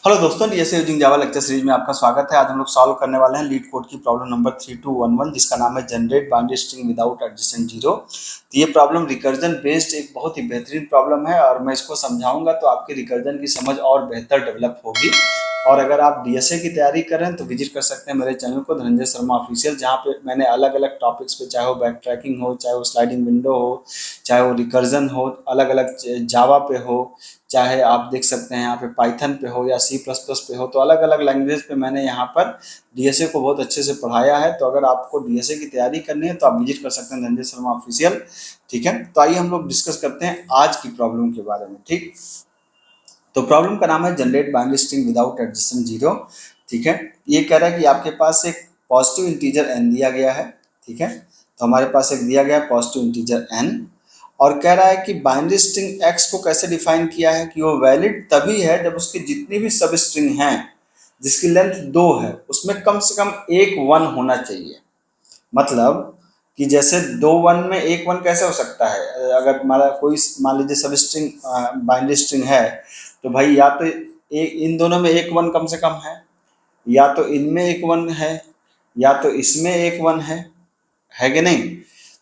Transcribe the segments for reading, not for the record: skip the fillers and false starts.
Hello दोस्तों, DSA using Java lecture series में आपका स्वागत है। आज हम लोग सॉल्व करने वाले हैं लीड कोड की प्रॉब्लम नंबर 3211 जिसका नाम है generate binary string without adjacent zero. तो ये प्रॉब्लम रिकर्जन बेस्ड एक बहुत ही बेहतरीन प्रॉब्लम है और मैं इसको समझाऊंगा तो आपकी रिकर्जन की समझ और बेहतर डेवलप होगी। और अगर आप डीएसए की तैयारी कर रहे हैं तो विजिट कर सकते हैं मेरे चैनल को धनंजय शर्मा ऑफिशियल, जहाँ पे मैंने अलग अलग टॉपिक्स पे, चाहे वो बैक ट्रैकिंग हो, चाहे वो स्लाइडिंग विंडो हो, चाहे वो रिकर्जन हो, अलग अलग जावा पे हो, चाहे आप देख सकते हैं यहाँ पे पाइथन पे हो या सी प्लस प्लस पे हो, तो अलग अलग लैंग्वेज पे मैंने यहाँ पर डीएसए को बहुत अच्छे से पढ़ाया है। तो अगर आपको डीएसए की तैयारी करनी है तो आप विजिट कर सकते हैं धनंजय शर्मा ऑफिशियल। ठीक है, तो आइए हम लोग डिस्कस करते हैं आज की प्रॉब्लम के बारे में। ठीक, तो प्रॉब्लम का नाम है generate binary string without adjacent zero. ठीक है, ये कह रहा है कि आपके पास एक पॉजिटिव इंटीजर एन दिया गया है। ठीक है, तो हमारे पास एक दिया गया है पॉजिटिव इंटीजर एन और कह रहा है कि बाइनरी स्ट्रिंग एक्स को कैसे डिफाइन किया है कि वो वैलिड तभी है जब उसकी जितनी भी सब स्ट्रिंग हैं जिसकी लेंथ 2 है उसमें कम से कम एक वन होना चाहिए। मतलब कि जैसे दो वन में एक वन कैसे हो सकता है? अगर हमारा कोई मान लीजिए सब स्ट्रिंग बाइनरी स्ट्रिंग है तो भाई या तो इन दोनों में एक वन कम से कम है, या तो इनमें एक वन है, या तो इसमें एक वन है कि नहीं?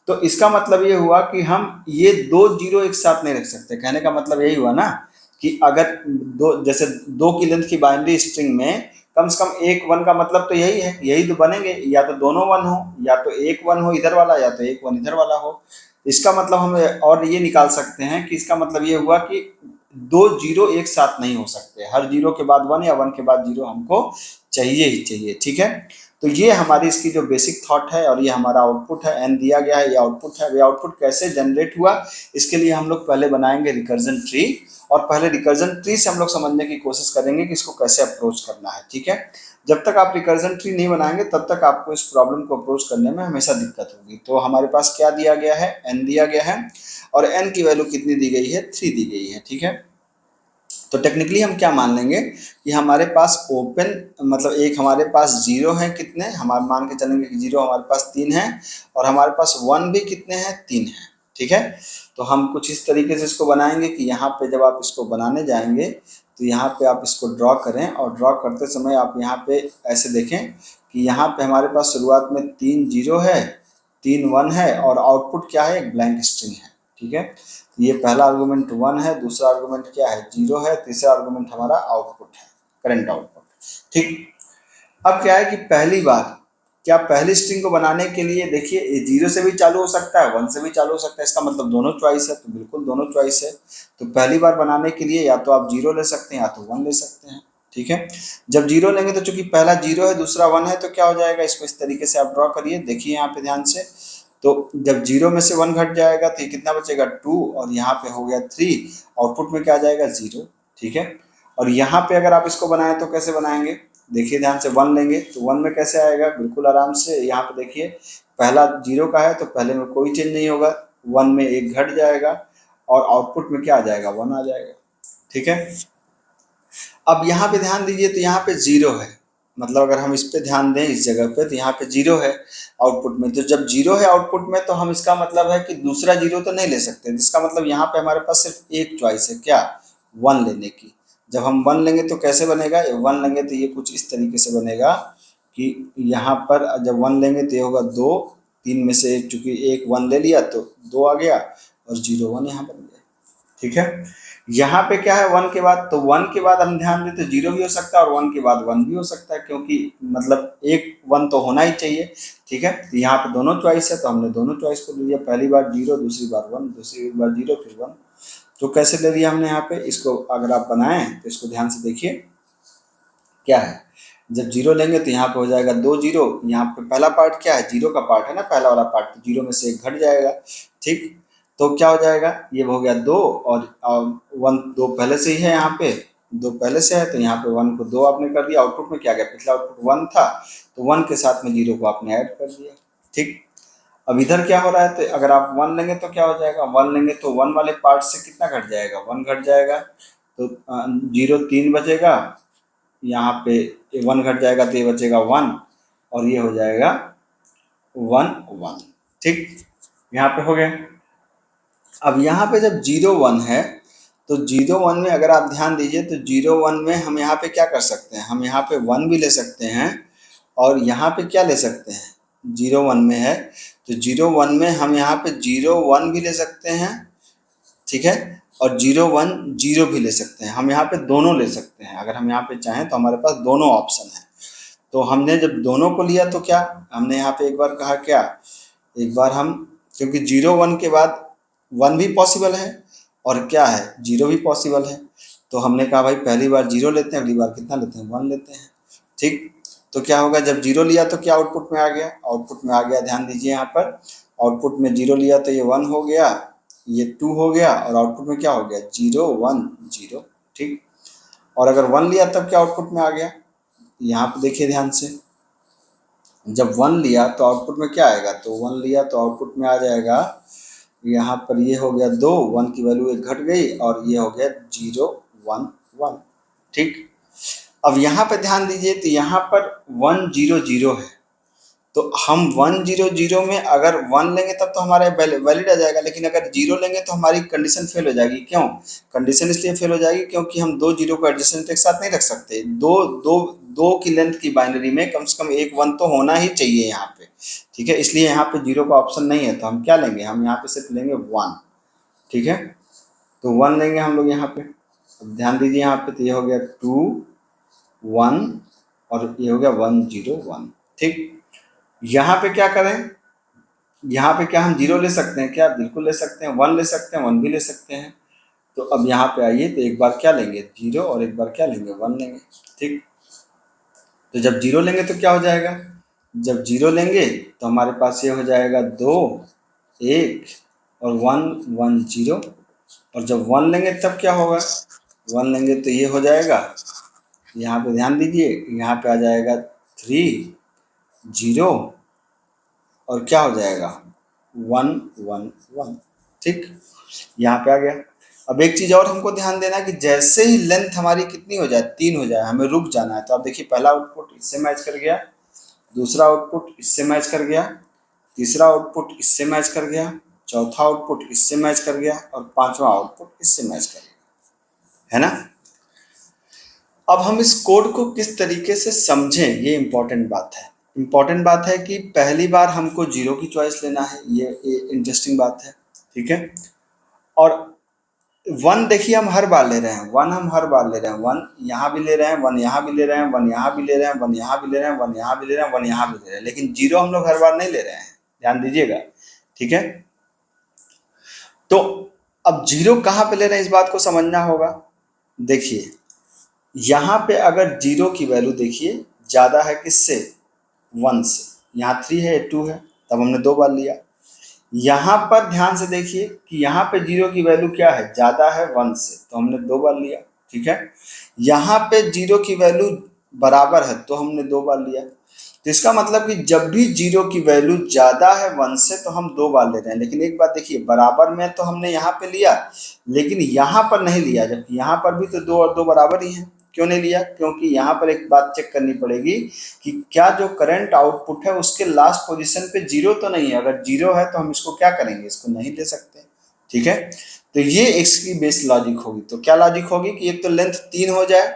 तो इसका मतलब ये हुआ कि हम ये दो जीरो एक साथ नहीं रख सकते। कहने का मतलब यही हुआ ना कि अगर दो, जैसे दो की लेंथ की बाइनरी स्ट्रिंग में कम से कम एक वन का मतलब तो यही है, यही तो बनेंगे, या तो दोनों वन हो, या तो एक वन हो इधर वाला, या तो एक वन इधर वाला हो। इसका मतलब हम और ये निकाल सकते हैं कि इसका मतलब ये हुआ कि दो जीरो एक साथ नहीं हो सकते, हर जीरो के बाद वन या वन के बाद जीरो हमको चाहिए ही चाहिए। ठीक है, तो ये हमारी इसकी जो बेसिक थॉट है और ये हमारा आउटपुट है, एन दिया गया है, ये आउटपुट है। ये आउटपुट कैसे जनरेट हुआ इसके लिए हम लोग पहले बनाएंगे रिकर्जन ट्री, और पहले रिकर्जन ट्री से हम लोग समझने की कोशिश करेंगे कि इसको कैसे अप्रोच करना है। ठीक है, जब तक आप रिकर्जन ट्री नहीं बनाएंगे तब तक आपको इस प्रॉब्लम को अप्रोच करने में हमेशा दिक्कत होगी। तो हमारे पास क्या दिया गया है? एन दिया गया है और एन की वैल्यू कितनी दी गई है? 3 दी गई है। ठीक है, तो टेक्निकली हम क्या मान लेंगे कि हमारे पास ओपन मतलब एक हमारे पास जीरो है, कितने हमारे मान के चलेंगे कि जीरो हमारे पास 3 है, और हमारे पास वन भी कितने हैं? 3 है। ठीक है, तो हम कुछ इस तरीके से इसको बनाएंगे कि यहाँ पे जब आप इसको बनाने जाएंगे तो यहाँ पे आप इसको ड्रॉ करें, और ड्रॉ करते समय आप यहाँ पे ऐसे देखें कि यहाँ पे हमारे पास शुरुआत में 3 जीरो है, 3 वन है, और आउटपुट क्या है? एक ब्लैंक स्ट्रिंग है। ठीक है, ये पहला आर्गुमेंट वन है, दूसरा आर्गुमेंट क्या है? जीरो है, तीसरा आर्गुमेंट हमारा आउटपुट है, करंट आउटपुट। ठीक, अब क्या है कि पहली बार क्या पहली स्ट्रिंग को बनाने के लिए देखिए ये जीरो से भी चालू हो सकता है, वन से भी चालू हो सकता है, इसका मतलब दोनों चॉइस है, तो बिल्कुल दोनों चॉइस है। तो पहली बार बनाने के लिए या तो आप जीरो ले सकते हैं या तो वन ले सकते हैं। ठीक है, जब जीरो लेंगे तो चूंकि पहला जीरो है दूसरा वन है तो क्या हो जाएगा? इसको इस तरीके से आप ड्रॉ करिए, देखिए यहाँ पे ध्यान से। तो जब जीरो में से वन घट जाएगा तो ये कितना बचेगा? 2, और यहाँ पे हो गया 3, आउटपुट में क्या आ जाएगा? 0। ठीक है, और यहाँ पे अगर आप इसको बनाएं तो कैसे बनाएंगे? देखिए ध्यान से, वन लेंगे तो वन में कैसे आएगा? बिल्कुल आराम से। यहाँ पे देखिए पहला जीरो का है तो पहले में कोई चेंज नहीं होगा, वन में एक घट जाएगा और आउटपुट में क्या आ जाएगा? वन आ जाएगा। ठीक है, अब यहाँ पे ध्यान दीजिए तो यहाँ पे जीरो है, मतलब अगर हम इस पे ध्यान दें इस जगह पे तो यहाँ पे जीरो है आउटपुट में। तो जब जीरो है आउटपुट में तो हम इसका मतलब है कि दूसरा जीरो तो नहीं ले सकते, इसका मतलब यहाँ पे हमारे पास सिर्फ एक चॉइस है, क्या? वन लेने की। जब हम वन लेंगे तो कैसे बनेगा? वन लेंगे तो ये कुछ इस तरीके से बनेगा कि यहाँ पर जब वन लेंगे तो ये होगा 2, 3 में से चूंकि एक वन ले लिया तो 2 आ गया और जीरो वन यहाँ बन गया। ठीक है, यहाँ पे क्या है? वन के बाद, तो वन के बाद हम ध्यान दें तो जीरो भी हो सकता है और वन के बाद वन भी हो सकता है, क्योंकि मतलब एक वन तो होना ही चाहिए। ठीक है, तो यहाँ पे दोनों चॉइस है तो हमने दोनों चॉइस को ले लिया, पहली बार जीरो, दूसरी बार वन, दूसरी बार जीरो, फिर वन। तो कैसे ले लिया हमने यहाँ पे? इसको अगर आप बनाएं तो इसको ध्यान से देखिए क्या है। जब जीरो लेंगे तो यहाँ पे हो जाएगा 2 जीरो, यहाँ पे पहला पार्ट क्या है? जीरो का पार्ट है ना पहला वाला पार्ट, तो जीरो में से एक घट जाएगा। ठीक, तो क्या हो जाएगा? ये हो गया 2, और वन 2 पहले से ही है, यहाँ पे 2 पहले से है तो यहाँ पे वन को 2 आपने कर दिया, आउटपुट में क्या गया? पिछला आउटपुट वन था तो वन के साथ में जीरो को आपने ऐड कर दिया। ठीक, अब इधर क्या हो रहा है? तो अगर आप वन लेंगे तो क्या हो जाएगा? वन लेंगे तो वन वाले पार्ट से कितना घट जाएगा? वन घट जाएगा, तो जीरो 3 बचेगा, यहाँ पे वन घट जाएगा तो ये बचेगा वन, और ये हो जाएगा वन वन। ठीक, यहाँ पे हो गया। अब यहाँ पे जब जीरो वन है तो 0 1 में अगर आप ध्यान दीजिए तो 0 1 में हम यहाँ पे क्या कर सकते हैं, हम यहाँ पे 1 भी ले सकते हैं और यहाँ पे क्या ले सकते हैं, 0 1 में है तो 0 1 में हम यहाँ पे 0 1 भी ले सकते हैं, ठीक है, और 0 1 0 भी ले सकते हैं। हम यहाँ पे दोनों ले सकते हैं, अगर हम यहाँ पे चाहें तो हमारे पास दोनों ऑप्शन है। तो हमने जब दोनों को लिया तो क्या हमने यहाँ पे एक बार कहा, क्या एक बार हम, क्योंकि 0 1 के बाद 1 भी पॉसिबल है और क्या है 0 भी पॉसिबल है, तो हमने कहा भाई पहली बार 0 लेते हैं, अगली बार कितना लेते हैं, 1 लेते हैं, ठीक। तो क्या होगा, जब 0 लिया तो क्या आउटपुट में आ गया, आउटपुट में आ गया, ध्यान दीजिए यहाँ पर आउटपुट में 0 लिया तो ये 1 हो गया, ये 2 हो गया और आउटपुट में क्या हो गया 0 1 0, ठीक। और अगर 1 लिया तब क्या आउटपुट में आ गया, यहाँ पे देखिए ध्यान से, जब 1 लिया तो आउटपुट में क्या आएगा, तो 1 लिया तो आउटपुट में आ जाएगा, यहाँ पर ये हो गया 2, 1 की वैल्यू 1 घट गई और ये हो गया 0 1 1, ठीक। अब यहाँ पर ध्यान दीजिए तो यहाँ पर 1 0 0 है, तो हम 1 0 0 में अगर 1 लेंगे तब तो हमारा वैलिड आ जाएगा, लेकिन अगर 0 लेंगे तो हमारी कंडीशन फेल हो जाएगी। क्यों कंडीशन इसलिए फेल हो जाएगी, क्योंकि हम 2 0 को एडजेसेंट एक साथ नहीं रख सकते, दो दो दो की लेंथ की बाइनरी में कम से कम एक 1 तो होना ही चाहिए यहाँ पे, ठीक है, इसलिए यहाँ पे 0 का ऑप्शन नहीं है, तो हम क्या लेंगे, हम यहाँ पे सिर्फ लेंगे 1, ठीक है, तो 1 लेंगे हम लोग यहाँ पे। अब ध्यान दीजिए यहाँ पे, तो ये हो गया 2 1 और ये हो गया 1 0 1, ठीक। यहाँ पे क्या करें, यहाँ पे क्या हम 0 ले सकते हैं, क्या बिल्कुल ले सकते हैं, 1 ले सकते हैं, 1 भी ले सकते हैं। तो अब यहाँ पे आइए तो एक बार क्या लेंगे 0 और एक बार क्या लेंगे 1 लेंगे, ठीक। तो जब 0 लेंगे तो क्या हो जाएगा, जब 0 लेंगे तो हमारे पास ये हो जाएगा 2 1 और 1 1 0, और जब 1 लेंगे तब क्या होगा, 1 लेंगे तो ये हो जाएगा, यहाँ पे ध्यान दीजिए, यहाँ पे आ जाएगा 3 0 और क्या हो जाएगा 1 1 1, ठीक, यहाँ पे आ गया। अब एक चीज़ और हमको ध्यान देना है कि जैसे ही लेंथ हमारी कितनी हो जाए, 3 हो जाए, हमें रुक जाना है। तो आप देखिए पहला आउटपुट इससे मैच कर गया, दूसरा आउटपुट इससे मैच कर गया, तीसरा आउटपुट इससे मैच कर गया, चौथा आउटपुट इससे मैच कर गया और पांचवा आउटपुट इससे मैच कर गया, है ना। अब हम इस कोड को किस तरीके से समझें, ये इंपॉर्टेंट बात है। इंपॉर्टेंट बात है कि पहली बार हमको 0 की चॉइस लेना है, ये इंटरेस्टिंग बात है, ठीक है। और 1 देखिए हम हर बार ले रहे हैं, 1 हम हर बार ले रहे हैं, 1 यहाँ भी ले रहे हैं, 1 यहाँ भी ले रहे हैं, 1 यहाँ भी ले रहे हैं, 1 यहाँ भी ले रहे हैं, 1 यहाँ भी ले रहे हैं, 1 यहाँ भी ले रहे हैं, लेकिन 0 हम लोग हर बार नहीं ले रहे हैं, ध्यान दीजिएगा, ठीक है। तो अब 0 कहाँ पे ले रहे हैं इस बात को समझना होगा। देखिए यहाँ पे अगर 0 की वैल्यू देखिए ज़्यादा है किससे, 1 से, यहाँ 3 है 2 है, तब हमने 2 बार लिया। यहाँ पर ध्यान से देखिए कि यहाँ पे 0 की वैल्यू क्या है, ज़्यादा है 1 से, तो हमने 2 बार लिया, ठीक है। यहाँ पे 0 की वैल्यू बराबर है तो हमने 2 बार लिया। तो इसका मतलब कि जब भी 0 की वैल्यू ज़्यादा है 1 से तो हम 2 बार ले रहे हैं। लेकिन एक बात देखिए, बराबर में तो हमने यहाँ पे लिया लेकिन यहाँ पर नहीं लिया, जबकि यहाँ पर भी तो 2 और 2 बराबर ही हैं। क्यों नहीं लिया, क्योंकि यहाँ पर एक बात चेक करनी पड़ेगी कि क्या जो करंट आउटपुट है उसके लास्ट पोजीशन पे 0 तो नहीं है। अगर 0 है तो हम इसको क्या करेंगे, इसको नहीं ले सकते, ठीक है। तो ये इसकी बेस लॉजिक होगी। तो क्या लॉजिक होगी कि एक तो लेंथ 3 हो जाए,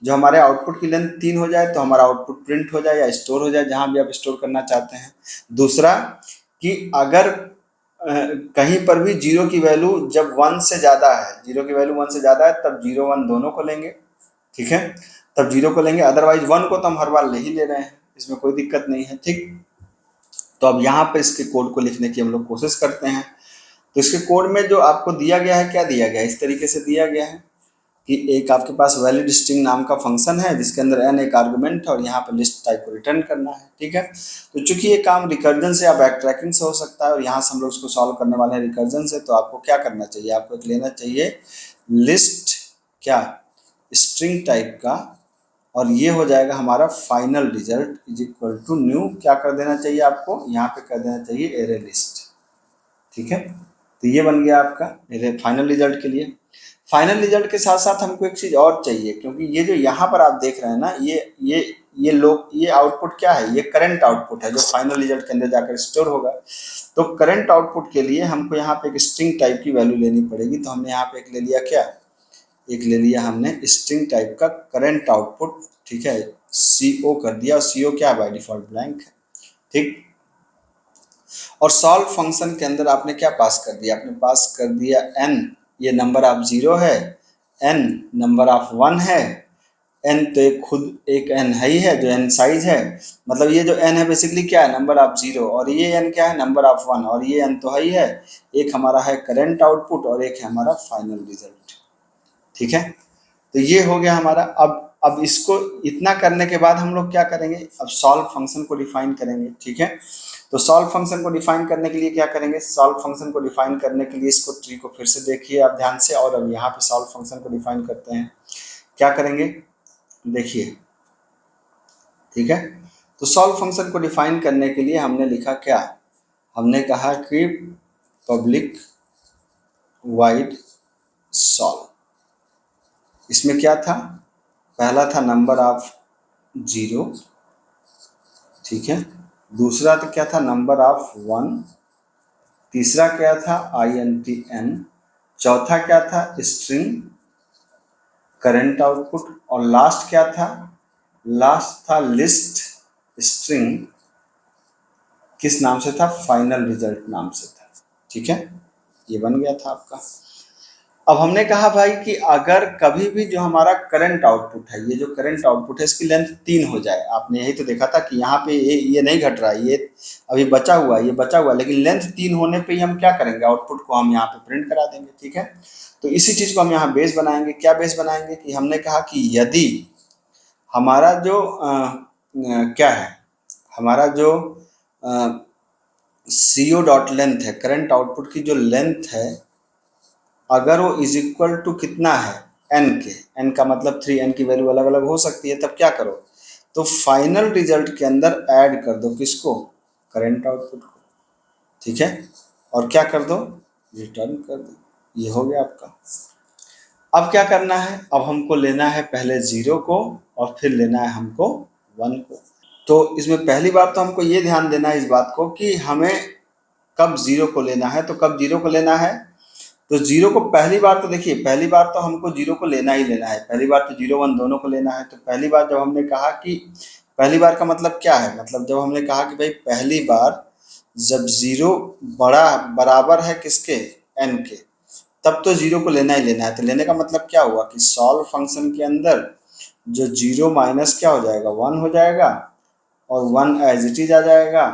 जो हमारे आउटपुट की लेंथ 3 हो जाए तो हमारा आउटपुट प्रिंट हो जाए या स्टोर हो जाए, जहां भी आप स्टोर करना चाहते हैं। दूसरा कि अगर कहीं पर भी 0 की वैल्यू जब 1 से ज़्यादा है, 0 की वैल्यू 1 से ज़्यादा है, तब 0 1 दोनों को लेंगे, ठीक है, तब 0 को लेंगे। अदरवाइज 1 को तो हम हर बार ले ही ले रहे हैं, इसमें कोई दिक्कत नहीं है, ठीक। तो अब यहाँ पर इसके कोड को लिखने की हम लोग कोशिश करते हैं। तो इसके कोड में जो आपको दिया गया है, क्या दिया गया है, इस तरीके से दिया गया है कि एक आपके पास वैलिड स्ट्रिंग नाम का फंक्शन है जिसके अंदर n एक आर्गुमेंट है और यहाँ पर लिस्ट टाइप को रिटर्न करना है, ठीक है। तो चूंकि ये काम रिकर्जन से या बैकट्रैकिंग से हो सकता है और यहाँ से हम लोग इसको सॉल्व करने वाले हैं रिकर्जन से, तो आपको क्या करना चाहिए, आपको एक लेना चाहिए लिस्ट क्या स्ट्रिंग टाइप का, और ये हो जाएगा हमारा final result is equal to new, क्या कर देना चाहिए आपको, यहाँ पे कर देना चाहिए एरे लिस्ट, ठीक है। तो ये बन गया आपका फाइनल रिजल्ट के लिए। फाइनल रिजल्ट के साथ साथ हमको एक चीज़ और चाहिए, क्योंकि ये जो यहाँ पर आप देख रहे हैं ना, ये आउटपुट क्या है, ये करंट आउटपुट है जो फाइनल रिजल्ट के अंदर जाकर स्टोर होगा। तो करंट आउटपुट के लिए हमको यहाँ पे एक स्ट्रिंग टाइप की वैल्यू लेनी पड़ेगी। तो हमने यहाँ पे एक ले लिया क्या, एक ले लिया हमने स्ट्रिंग टाइप का करंट आउटपुट, ठीक है, CO कर दिया। और CO क्या है, बाय डिफॉल्ट ब्लैंक है, ठीक। और सॉल्व फंक्शन के अंदर आपने क्या पास कर दिया, आपने पास कर दिया n, ये नंबर ऑफ 0 है, n नंबर ऑफ 1 है, n तो एक खुद एक n है ही है जो n साइज है, मतलब ये जो n है बेसिकली क्या है, नंबर ऑफ 0, और ये n क्या है, नंबर ऑफ 1, और ये n तो है ही है। एक हमारा है करंट आउटपुट और एक है हमारा फाइनल रिजल्ट, ठीक है। तो ये हो गया हमारा। अब इसको इतना करने के बाद हम लोग क्या करेंगे, अब सॉल्व फंक्शन को डिफाइन करेंगे, ठीक है। तो सॉल्व फंक्शन को डिफाइन करने के लिए क्या करेंगे, सॉल्व फंक्शन को डिफाइन करने के लिए इसको ट्री को फिर से देखिए आप ध्यान से, और अब यहाँ पे सॉल्व फंक्शन को डिफाइन करते हैं। क्या करेंगे देखिए, ठीक है। तो सॉल्व फंक्शन को डिफाइन करने के लिए हमने लिखा क्या, हमने कहा कि पब्लिक वाइड सॉल्व। इसमें क्या था, पहला था नंबर ऑफ 0, ठीक है, दूसरा तो क्या था नंबर ऑफ 1, तीसरा क्या था INTN, चौथा क्या था स्ट्रिंग करंट आउटपुट, और लास्ट क्या था, लास्ट था लिस्ट स्ट्रिंग, किस नाम से था, फाइनल रिजल्ट नाम से था, ठीक है। ये बन गया था आपका। अब हमने कहा भाई कि अगर कभी भी जो हमारा करंट आउटपुट है, ये जो करंट आउटपुट है इसकी लेंथ 3 हो जाए, आपने यही तो देखा था कि यहाँ पे ये नहीं घट रहा है, ये अभी बचा हुआ है, ये बचा हुआ है, लेकिन लेंथ 3 होने पे ही हम क्या करेंगे, आउटपुट को हम यहाँ पे प्रिंट करा देंगे, ठीक है। तो इसी चीज़ को हम यहाँ बेस बनाएंगे। क्या बेस बनाएंगे कि हमने कहा कि यदि हमारा जो क्या है, हमारा जो CO डॉट लेंथ है, करंट आउटपुट की जो लेंथ है, अगर वो इज इक्वल टू कितना है n के, n का मतलब 3, n की वैल्यू अलग अलग हो सकती है, तब क्या करो, तो फाइनल रिजल्ट के अंदर ऐड कर दो किसको, करंट आउटपुट को, ठीक है, और क्या कर दो, रिटर्न कर दो। ये हो गया आपका। अब क्या करना है, अब हमको लेना है पहले 0 को और फिर लेना है हमको 1 को। तो इसमें पहली बार तो हमको ये ध्यान देना है इस बात को कि हमें कब 0 को लेना है। तो कब 0 को लेना है, तो 0 को पहली बार तो देखिए, पहली बार तो हमको 0 को लेना ही लेना है, पहली बार तो 0 1 दोनों को लेना है। तो पहली बार जब हमने कहा कि पहली बार का मतलब क्या है, मतलब जब हमने कहा कि भाई पहली बार जब 0 बड़ा बराबर है किसके, n के, तब तो 0 को लेना ही लेना है। तो लेने का मतलब क्या हुआ कि सॉल्व फंक्शन के अंदर जो 0 माइनस क्या हो जाएगा, 1 हो जाएगा, और 1 एज इट इज आ जाएगा,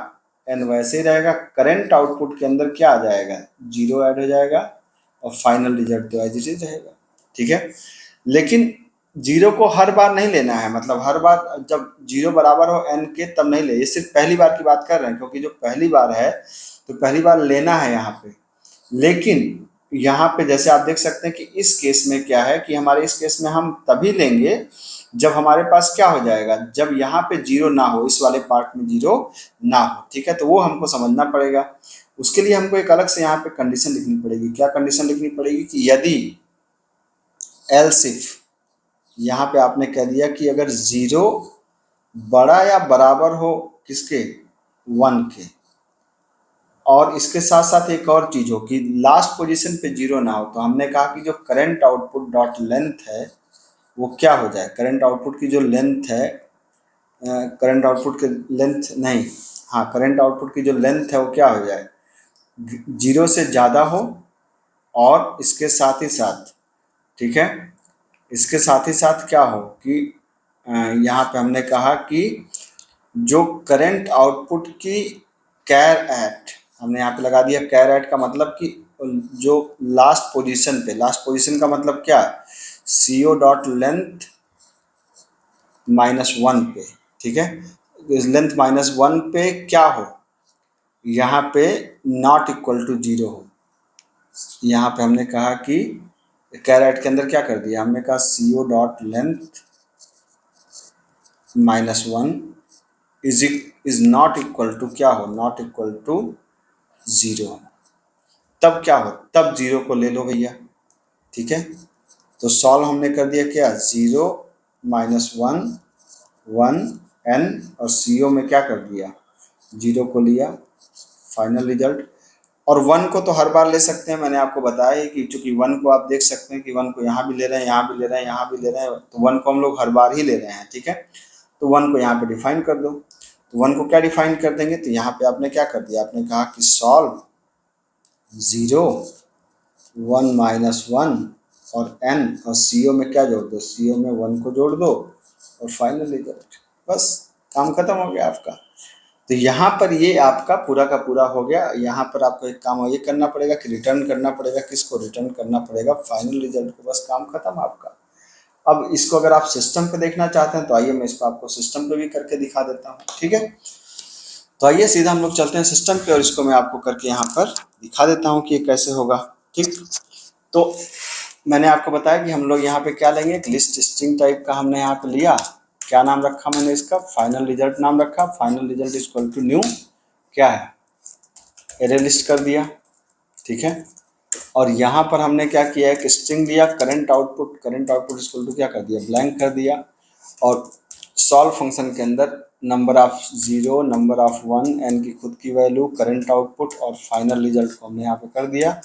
n वैसे ही रहेगा। करंट आउटपुट के अंदर क्या आ जाएगा, 0 ऐड हो जाएगा, और फाइनल रिजल्ट तो एज इट इज रहेगा, ठीक है। लेकिन 0 को हर बार नहीं लेना है, मतलब हर बार जब 0 बराबर हो n के तब नहीं ले, ये सिर्फ पहली बार की बात कर रहे हैं, क्योंकि जो पहली बार है तो पहली बार लेना है यहाँ पे। लेकिन यहाँ पे जैसे आप देख सकते हैं कि इस केस में क्या है कि हमारे इस केस में हम तभी लेंगे जब हमारे पास क्या हो जाएगा, जब यहाँ पे 0 ना हो, इस वाले पार्ट में 0 ना हो, ठीक है। तो वो हमको समझना पड़ेगा। उसके लिए हमको एक अलग से यहाँ पे कंडीशन लिखनी पड़ेगी। क्या कंडीशन लिखनी पड़ेगी कि यदि एल्स इफ, यहाँ पे आपने कह दिया कि अगर 0 बड़ा या बराबर हो किसके, 1 के, और इसके साथ साथ एक और चीज हो कि लास्ट पोजीशन पे 0 ना हो, तो हमने कहा कि जो करंट आउटपुट डॉट लेंथ है वो क्या हो जाए, करंट आउटपुट की जो लेंथ है, करंट आउटपुट की लेंथ नहीं, हाँ, करंट आउटपुट की जो लेंथ है वो क्या हो जाए, 0 से ज़्यादा हो, और इसके साथ ही साथ, ठीक है, इसके साथ ही साथ क्या हो कि यहाँ पे हमने कहा कि जो करंट आउटपुट की कैर एट, हमने यहाँ पे लगा दिया कैर एट का मतलब कि जो लास्ट पोजीशन पे, लास्ट पोजीशन का मतलब क्या, CO डॉट लेंथ -1 पे, ठीक है, लेंथ -1 पे क्या हो, यहाँ पे नॉट इक्वल टू 0 हो। यहाँ पे हमने कहा कि कैरेट के अंदर क्या कर दिया, हमने कहा CO dot length -1 is not equal to क्या हो, नॉट इक्वल टू 0। तब क्या हो, तब 0 को ले लो भैया, ठीक है। तो सॉल्व हमने कर दिया क्या, 0 -1 1 n और CO में क्या कर दिया, 0 को लिया, फाइनल रिजल्ट। और 1 को तो हर बार ले सकते हैं, मैंने आपको बताया ही कि चूंकि 1 को आप देख सकते हैं कि 1 को यहाँ भी ले रहे हैं, यहाँ भी ले रहे हैं, यहाँ भी ले रहे हैं, तो 1 को हम लोग हर बार ही ले रहे हैं, ठीक है। तो 1 को यहाँ पे डिफाइन कर दो। तो 1 को क्या डिफाइन कर देंगे, तो यहाँ पे आपने क्या कर दिया, आपने कहा कि सॉल्व 0, 1 माइनस 1 और n और CO में क्या जोड़ दो, CO में 1 को जोड़ दो और फाइनल रिजल्ट, बस काम खत्म हो गया आपका। तो यहाँ पर ये आपका पूरा का पूरा हो गया। यहाँ पर आपको एक काम ये करना पड़ेगा कि रिटर्न करना पड़ेगा, किसको रिटर्न करना पड़ेगा, फाइनल रिजल्ट को, बस काम खत्म आपका। अब इसको अगर आप सिस्टम पे देखना चाहते हैं तो आइए मैं इसको आपको सिस्टम पे भी करके दिखा देता हूँ, ठीक है। तो आइए सीधा हम लोग चलते हैं सिस्टम पे और इसको मैं आपको करके यहाँ पर दिखा देता हूँ कि ये कैसे होगा, ठीक। तो मैंने आपको बताया कि हम लोग यहाँ पे क्या लेंगे, एक लिस्ट स्ट्रिंग टाइप का हमने यहाँ पे लिया। क्या नाम रखा मैंने इसका, फाइनल रिजल्ट नाम रखा। Final result is equal to new क्या है, एरे लिस्ट कर दिया, ठीक है। और यहाँ पर हमने क्या किया, एक स्ट्रिंग दिया current output, current output is equal to क्या कर दिया, ब्लैंक कर दिया। और सॉल्व फंक्शन के अंदर number of 0, number of 1, n की खुद की वैल्यू, करंट आउटपुट और फाइनल रिजल्ट को हमने यहाँ पे कर दिया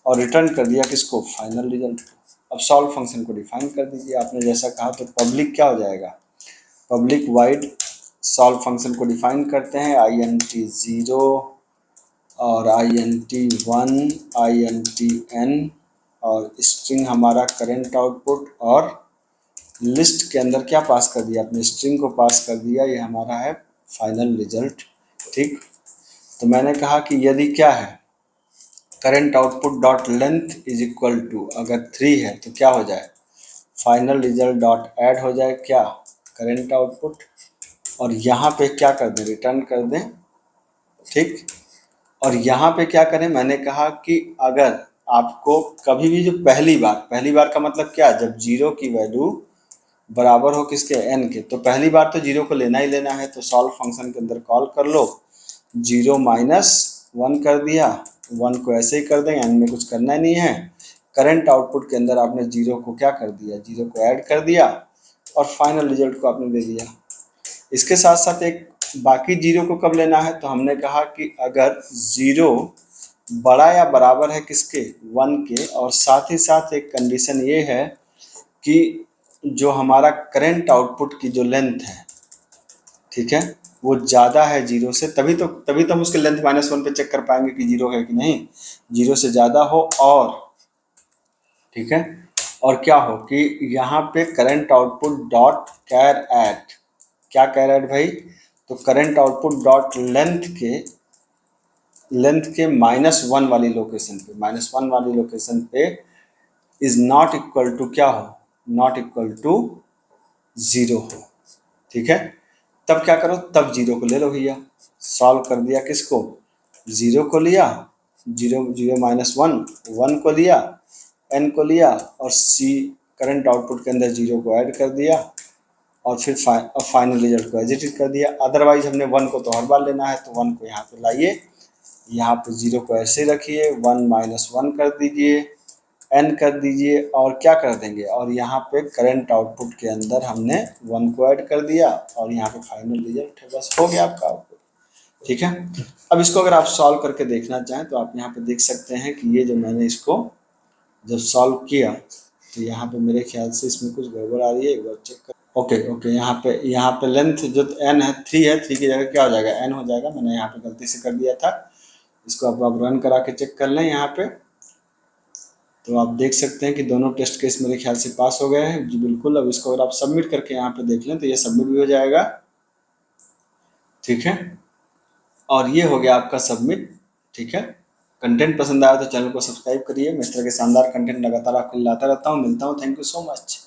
और रिटर्न कर दिया किसको, फाइनल रिजल्ट को। अब सॉल्व फंक्शन को डिफाइन कर दीजिए आपने जैसा कहा। तो पब्लिक क्या हो जाएगा, पब्लिक वाइड सॉल्व फंक्शन को डिफाइन करते हैं, int0 और int1, intn और स्ट्रिंग हमारा करंट आउटपुट और लिस्ट के अंदर क्या पास कर दिया, अपने स्ट्रिंग को पास कर दिया, ये हमारा है फाइनल रिजल्ट, ठीक। तो मैंने कहा कि यदि क्या है, current output dot length is equal to अगर 3 है तो क्या हो जाए, फाइनल रिजल्ट डॉट ऐड हो जाए क्या, करंट आउटपुट, और यहाँ पे क्या कर दें, रिटर्न कर दें, ठीक। और यहाँ पे क्या करें, मैंने कहा कि अगर आपको कभी भी जो पहली बार का मतलब क्या, जब 0 की वैल्यू बराबर हो किसके, n के, तो पहली बार तो 0 को लेना ही लेना है। तो सॉल्व फंक्शन के अंदर कॉल कर लो, 0 माइनस 1 कर दिया, 1 को ऐसे ही कर दें, n में कुछ करना ही नहीं है। करंट आउटपुट के अंदर आपने 0 को क्या कर दिया, 0 को ऐड कर दिया और फाइनल रिजल्ट को आपने दे दिया। इसके साथ साथ एक बाकी 0 को कब लेना है, तो हमने कहा कि अगर 0 बड़ा या बराबर है किसके, 1 के, और साथ ही साथ एक कंडीशन ये है कि जो हमारा करंट आउटपुट की जो लेंथ है, ठीक है, वो ज़्यादा है 0 से, तभी तो हम उसके लेंथ -1 पे चेक कर पाएंगे कि 0 है कि नहीं। 0 से ज़्यादा हो और, ठीक है, और क्या हो कि यहाँ पे current output dot char at, क्या कैर एट भाई, तो करंट आउटपुट डॉट लेंथ के -1 वाली लोकेशन पे, -1 वाली लोकेशन पे इज नॉट इक्वल टू क्या हो, नॉट इक्वल टू 0 हो, ठीक है। तब क्या करो, तब 0 को ले लो भैया, सॉल्व कर दिया किसको, 0 को लिया, 0 माइनस 1, 1 को लिया, n को लिया और c करंट आउटपुट के अंदर 0 को ऐड कर दिया और फिर फाइनल रिजल्ट को एग्जीक्यूट कर दिया। अदरवाइज हमने 1 को तो हर बार लेना है, तो 1 को यहाँ पे लाइए, यहाँ पे 0 को ऐसे रखिए, 1 माइनस 1 कर दीजिए, n कर दीजिए और क्या कर देंगे, और यहाँ पे करंट आउटपुट के अंदर हमने 1 को ऐड कर दिया और यहाँ पे फाइनल रिजल्ट है, बस हो गया आपका आउटपुट, ठीक है। अब इसको अगर आप सॉल्व करके देखना चाहें तो आप यहाँ पे देख सकते हैं कि ये जो मैंने इसको जब सॉल्व किया तो यहाँ पे मेरे ख्याल से इसमें कुछ गड़बड़ आ रही है, एक बार चेक कर। ओके, यहाँ पे लेंथ जो n है 3 है, 3 की जगह क्या हो जाएगा, n हो जाएगा, मैंने यहाँ पे गलती से कर दिया था। इसको अब आप रन करा के चेक कर लें यहाँ पे, तो आप देख सकते हैं कि दोनों टेस्ट केस मेरे ख्याल से पास हो गए हैं जी, बिल्कुल। अब इसको अगर आप सबमिट करके यहाँ पे देख लें तो ये सबमिट भी हो जाएगा, ठीक है। और ये हो गया आपका सबमिट, ठीक है। कंटेंट पसंद आया तो चैनल को सब्सक्राइब करिए, मैं इस तरह के शानदार कंटेंट लगातार आपके लिए लाता रहता हूँ। मिलता हूँ, थैंक यू सो मच।